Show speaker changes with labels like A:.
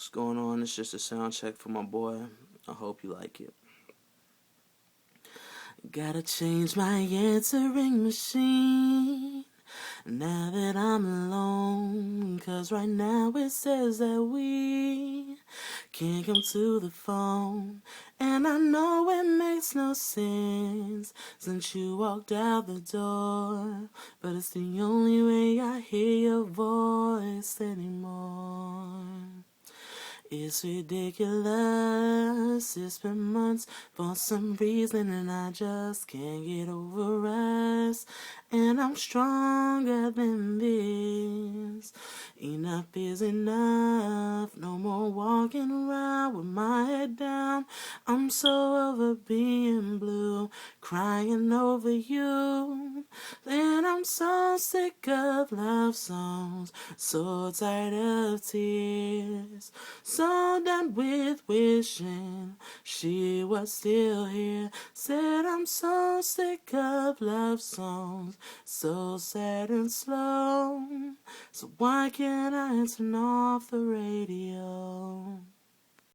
A: What's going on? It's just a sound check for my boy. I hope you like it. Gotta change my answering machine now that I'm alone, 'cause right now it says that we can't come to the phone. And I know it makes no sense since you walked out the door, but it's the only way I hear your voice anymore. It's ridiculous. It's been months for some reason, and I just can't get over us. And I'm stronger than this. Enough is enough. No more walking around with my head down. I'm so over being blue, crying over you. And I'm so sick of love songs, so tired of tears. So done with wishing she was still here. Said I'm so sick of love songs, so sad and slow. So why can't I turn off the radio?